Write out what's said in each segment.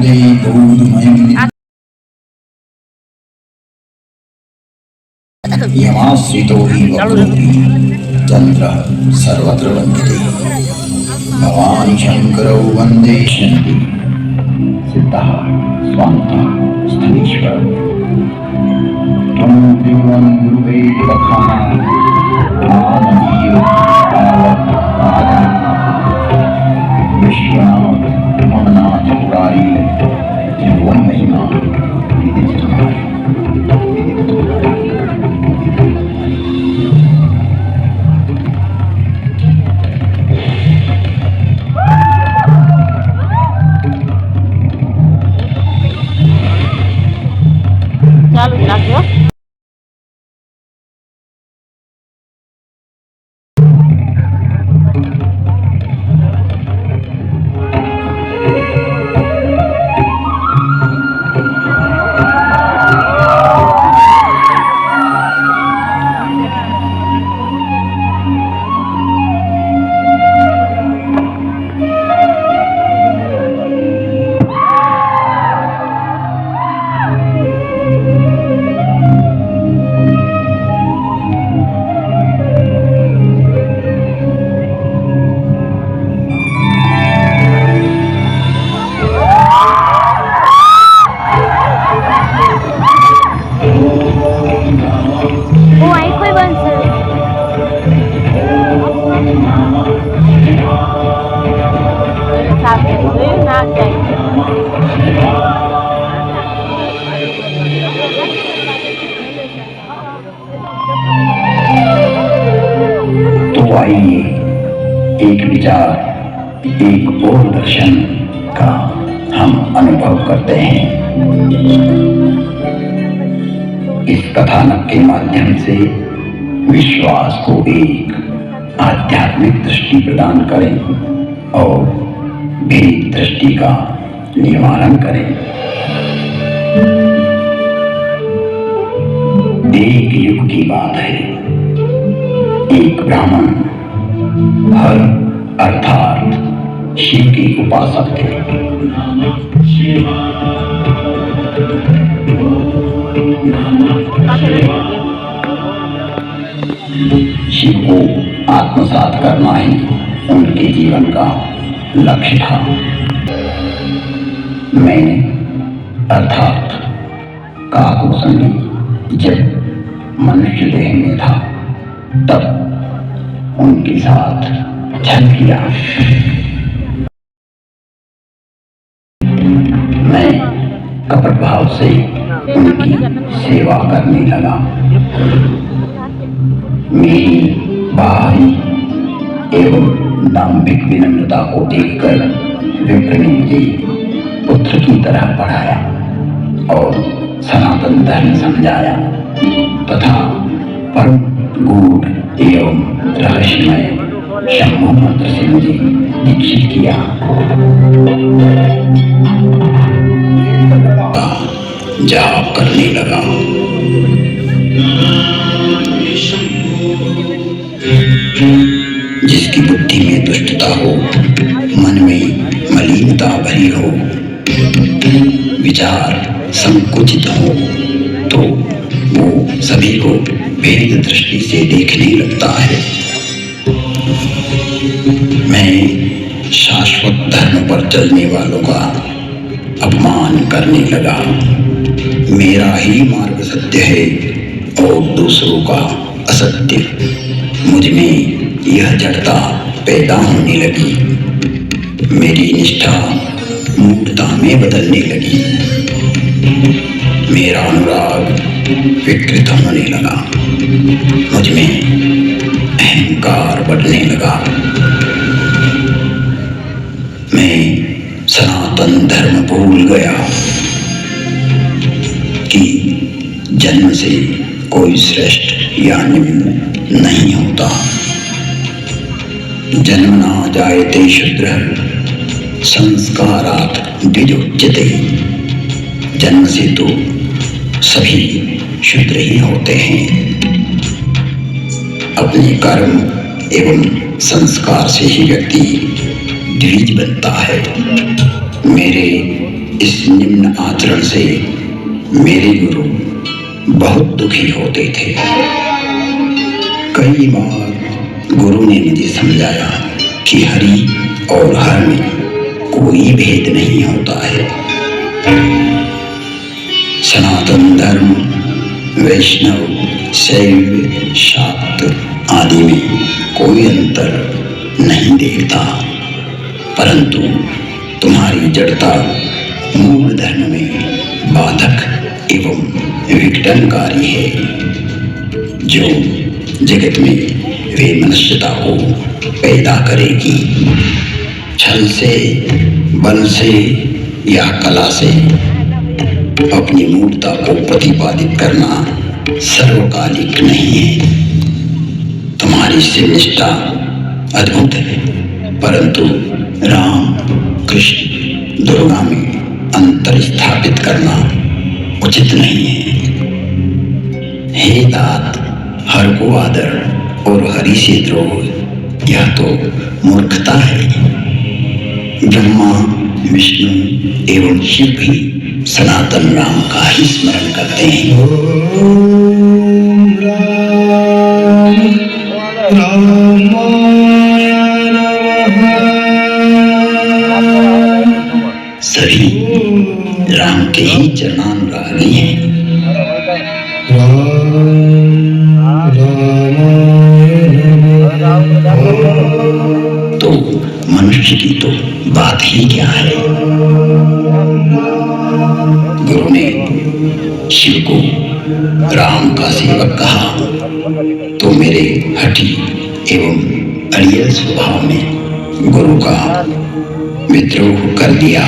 वन्दे गौतमयम् यमाश्रितो हि वक्रोऽपि चन्द्रः सर्वत्र वन्दते भवानि शङ्करौ वन्दे शन्ति सिद्धः स्वान्तः स्थलीश्वर त्वं त्रिभुवन् गुरुवे वखाना नामधीर तावत् विश्वनाथ ममनाथ पुरारी त्रिभुवन महिमा ચાલુ જ રાખજો. तो आइए एक विचार, एक और दर्शन का हम अनुभव करते हैं। इस कथानक के माध्यम से विश्वास को एक आध्यात्मिक दृष्टि प्रदान करें और भेद दृष्टि का निवारण करें। एक युग की बात है, एक ब्राह्मण हर अर्थात शिव के उपासक थे। शिव को आत्मसात करना ही उनके जीवन का लक्ष्य था। मैंने अर्थात काकभूषणी जब मनुष्य देह में था तब उनके साथ छल किया। मैं कपट भाव से उनकी सेवा करने लगा। मेरी बाहरी एवं दाम्भिक विनम्रता को देखकर विप्र ने मुझे पुत्र की तरह पढ़ाया और सनातन धर्म समझाया तथा परम गूढ़ एवं रहस्यमय शंभु मंत्र से मुझे दीक्षित किया। जाप करने लगा। जिसकी बुद्धि में दुष्टता हो, मन में मलिनता भरी हो, विचार संकुचित हो तो वो सभी को भेद दृष्टि से देखने लगता है। मैं शाश्वत धर्म पर चलने वालों का अपमान करने लगा। मेरा ही मार्ग सत्य है और दूसरों का असत्य। मुझ में यह जड़ता पैदा होने लगी। मेरी निष्ठा मूर्खता में बदलने लगी। मेरा अनुराग विकृत होने लगा। मुझ में अहंकार बढ़ने लगा। मैं सनातन धर्म भूल गया कि जन्म से कोई श्रेष्ठ या निम्न नहीं होता। जन्मना जायते शूद्रः संस्कारात् द्विजोच्यते। जन्म से तो सभी शूद्र ही होते हैं। अपने कर्म एवं संस्कार से ही व्यक्ति द्विज बनता है। मेरे इस निम्न आचरण से मेरे गुरु बहुत दुखी होते थे। कई बार गुरु ने मुझे समझाया कि हरि और हर में कोई भेद नहीं होता है। सनातन धर्म वैष्णव शैव शाक्त आदि में कोई अंतर नहीं देखता, परंतु तुम्हारी जड़ता मूल धर्म में बाधक एवं विघटनकारी है, जो जगत में वे मनुष्यता को पैदा करेगी। छल से, बल से या कला से अपनी मूर्ता को प्रतिपादित करना सर्वकालिक नहीं है। तुम्हारी शिव निष्ठा अद्भुत है, परंतु राम कृष्ण दुर्गा में अंतर स्थापित करना उचित नहीं है। हे तात, हर को आदर और हरि से द्रोह यह तो मूर्खता है। ब्रह्मा विष्णु एवं शिव भी सनातन राम का ही स्मरण करते हैं। ओम राम रामाय नमः। सभी राम के ही चरणानुरागी हैं। राम रामाय नमः। तो मनुष्य की तो बात ही क्या है। गुरु ने शिव को राम का सेवक कहा तो मेरे हठी एवं अड़ियल स्वभाव ने गुरु का विद्रोह कर दिया।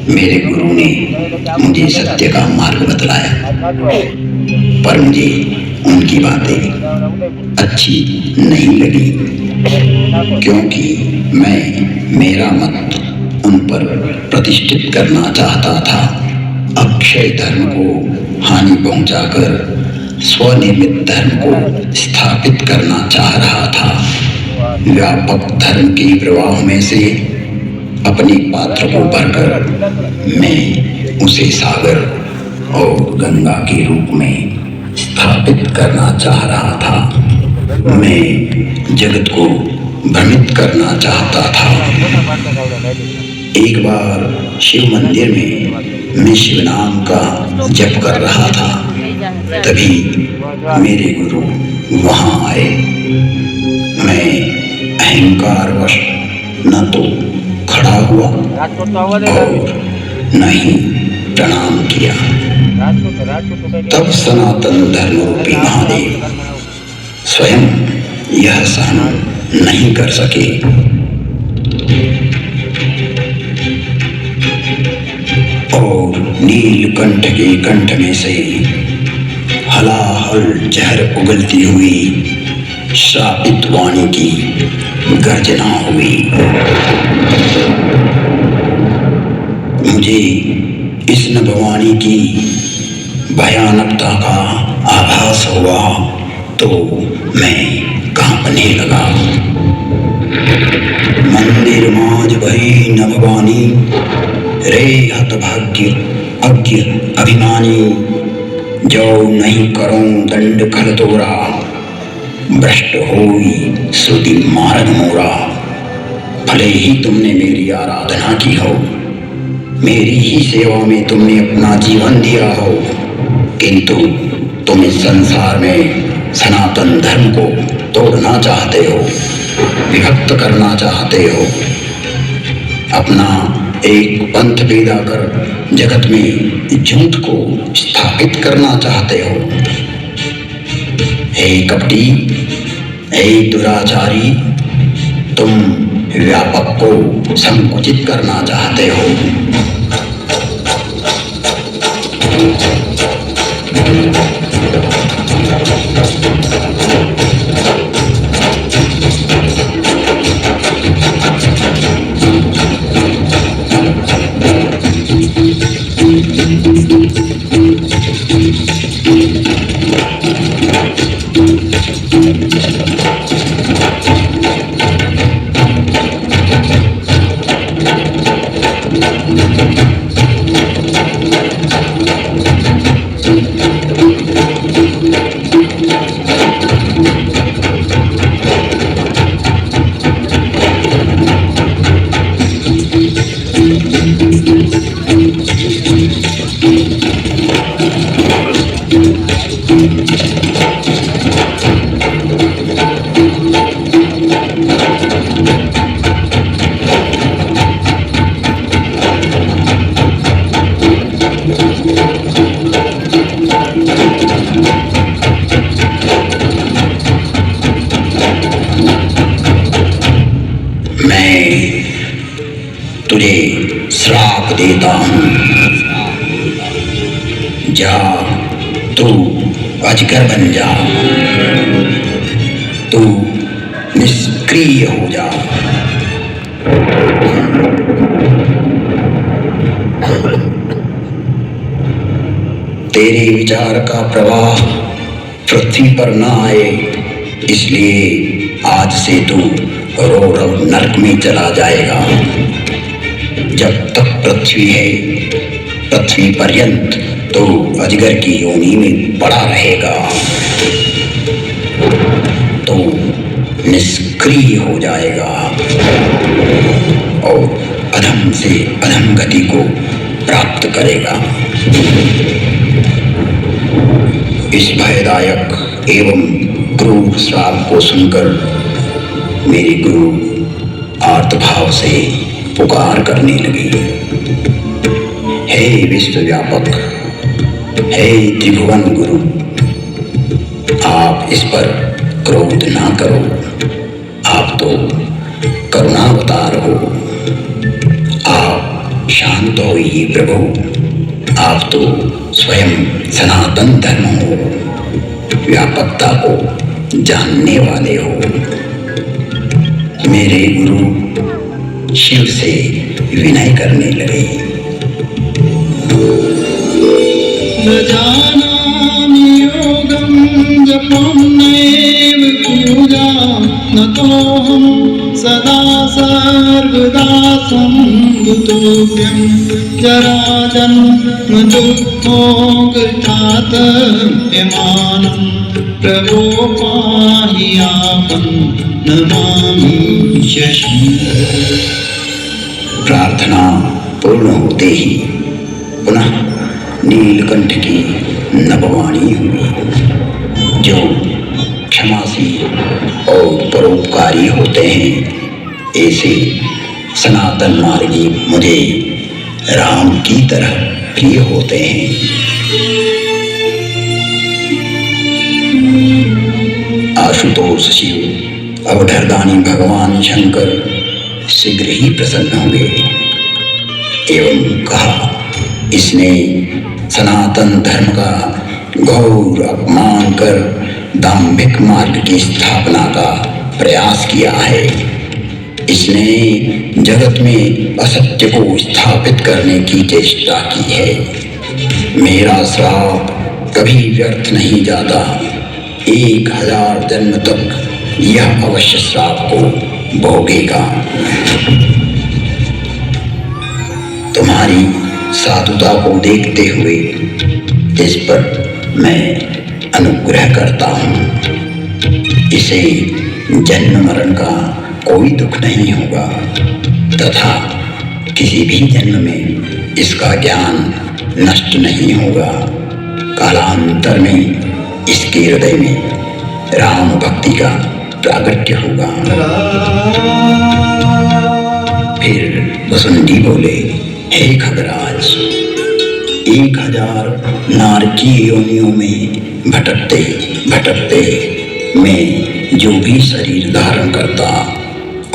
मेरे गुरु ने मुझे सत्य का मार्ग बतलाया, पर मुझे उनकी बातें अच्छी नहीं लगी, क्योंकि मैं मेरा मत उन पर प्रतिष्ठित करना चाहता था। अक्षय धर्म को हानि पहुंचाकर स्वनिर्मित धर्म को स्थापित करना चाह रहा था। व्यापक धर्म के प्रवाह में से अपने पात्र को भरकर मैं उसे सागर और गंगा के रूप में स्थापित करना चाह रहा था। मैं जगत को भ्रमित करना चाहता था। एक बार शिव मंदिर में मैं शिव नाम का जप कर रहा था, तभी मेरे गुरु वहां आए। मैं अहंकारवश न तो खड़ा हुआ और न ही प्रणाम किया। तब सनातन धर्म रूपी महादेव स्वयं यह सहन नहीं कर सके। और नीलकंठ के कंठ में से हलाहल जहर उगलती हुई श्रापित वाणी की गर्जना हुई। मुझे इस नभवाणी की भयानकता का आभास हुआ तो मैं कांपने लगा। मंदिर माज भई नभवानी, रे हतभाग्य अज्ञ अभिमानी, जो नहीं करो दंड खल तोरा, भ्रष्ट होई श्रुति मार्ग मोरा। भले ही तुमने मेरी आराधना की हो, मेरी ही सेवा में तुमने अपना जीवन दिया हो, किंतु तुम इस संसार में सनातन धर्म को तोड़ना चाहते हो, विभक्त करना चाहते हो, अपना एक पंथ पैदा कर जगत में झूठ को स्थापित करना चाहते हो। हे कपटी, हे दुराचारी, तुम व्यापक को संकुचित करना चाहते हो। श्राप देता हूँ। जा, तू अजगर बन जा, तू निष्क्रिय हो जा। तेरे विचार का प्रवाह पृथ्वी पर न आए, इसलिए आज से तू रौरव नरक में चला जाएगा। जब तक पृथ्वी है, पृथ्वी पर्यंत तो अजगर की योनि में पड़ा रहेगा। तो निष्क्रिय हो जाएगा और अधम से अधम गति को प्राप्त करेगा। इस भयदायक एवं क्रूर श्राप को सुनकर मेरे गुरु आर्तभाव से पुकार करने लगे। हे विश्वव्यापक, हे त्रिभुवन गुरु, आप इस पर क्रोध ना करो। आप तो करुणावतार हो। आप शांत होइए प्रभु। आप तो स्वयं सनातन धर्म हो, व्यापकता को जानने वाले हो। मेरे गुरु शिव से विनय करने लगे। न जानामि योगं जपं नैव पूजां नतोऽहं सदा सर्वदा सम्भूतोऽप्यं जराजन्म दुःखोऽगतात् यमानं प्रभो पाहि आपं नमामि शशि। प्रार्थना पूर्ण होते ही पुनः नीलकंठ की नभवाणी हुई। जो क्षमाशील और परोपकारी होते हैं, ऐसे सनातन मार्गी मुझे राम की तरह प्रिय होते हैं। आशुतोष शिव अवधरदानी भगवान शंकर शीघ्र ही प्रसन्न हुए एवं कहा, इसने सनातन धर्म का घोर अपमान कर दाम्भिक मार्ग की स्थापना का प्रयास किया है। इसने जगत में असत्य को स्थापित करने की चेष्टा की है। मेरा श्राप कभी व्यर्थ नहीं जाता। 1000 जन्म तक यह अवश्य श्राप को भोगेगा। तुम्हारी साधुता को देखते हुए इस पर मैं अनुग्रह करता हूँ। इसे जन्म मरण का कोई दुख नहीं होगा तथा किसी भी जन्म में इसका ज्ञान नष्ट नहीं होगा। कालांतर में इसके हृदय में राम भक्ति का प्रागट्य होगा। फिर वसुंधी बोले, हे खगराज, 1000 नारकी योनियों में भटकते भटकते मैं जो भी शरीर धारण करता,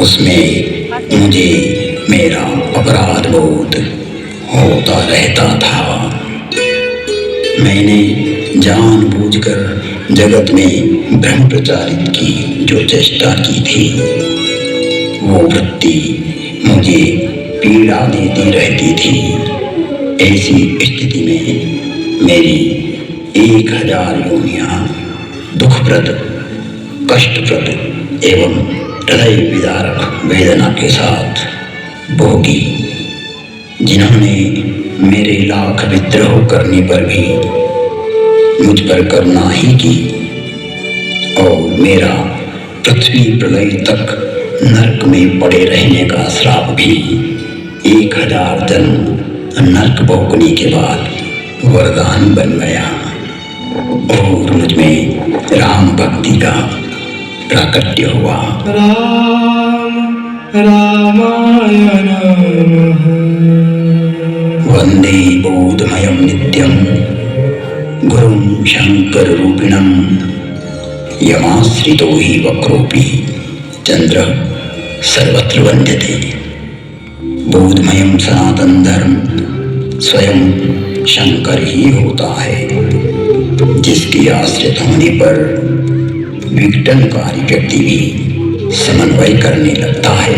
उसमें मुझे मेरा अपराध बोध होता रहता था। मैंने जानबूझकर जगत में भ्रम प्रचारित की जो चेष्टा की थी, वो वृत्ति मुझे पीड़ा देती रहती थी। ऐसी स्थिति में मेरी 1000 योनियां दुखप्रद, कष्टप्रद एवं हृदय विदारक वेदना के साथ भोगी। जिन्होंने मेरे लाख विद्रोह करने पर भी मुझ पर करुणा ही की और मेरा पृथ्वी प्रलय तक नरक में पड़े रहने का श्राप भी 1000 जन्म नरक भोगने के बाद वरदान बन गया और मुझ में राम भक्ति का प्राकट्य हुआ। राम रामाय नमः। वंदे बोधमयं नित्यं गुरुं शंकर रूपिणं यमाश्रितो हि वक्रोपि चंद्र सर्वत्र वंद्यते। बोधमयम सनातन धर्म स्वयं शंकर ही होता है, जिसके आश्रित होने पर विघटनकारी व्यक्ति भी समन्वय करने लगता है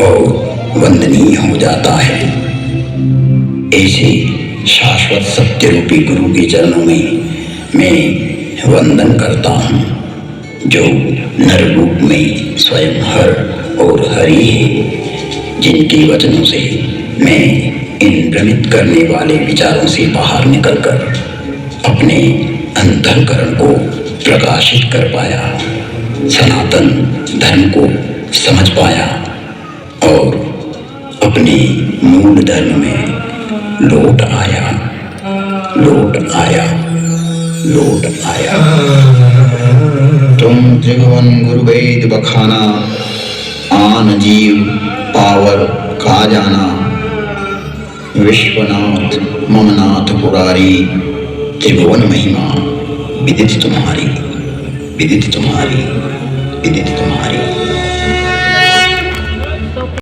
और वंदनीय हो जाता है। ऐसे शाश्वत सत्य रूपी गुरु के चरणों में मैं वंदन करता हूँ, जो नर रूप में स्वयं हर और हरि है, जिनके वचनों से मैं इन भ्रमित करने वाले विचारों से बाहर निकलकर अपने अंतःकरण को प्रकाशित कर पाया, सनातन धर्म को समझ पाया और अपने मूल धर्म में लौट आया, लौट आया, लौट आया। तुम त्रिभुवन गुरु वेद बखाना, आन जीव पावर का जाना, विश्वनाथ ममनाथ पुरारी, त्रिभुवन महिमा विदित तुम्हारी, विदित तुम्हारी, विदित तुम्हारी।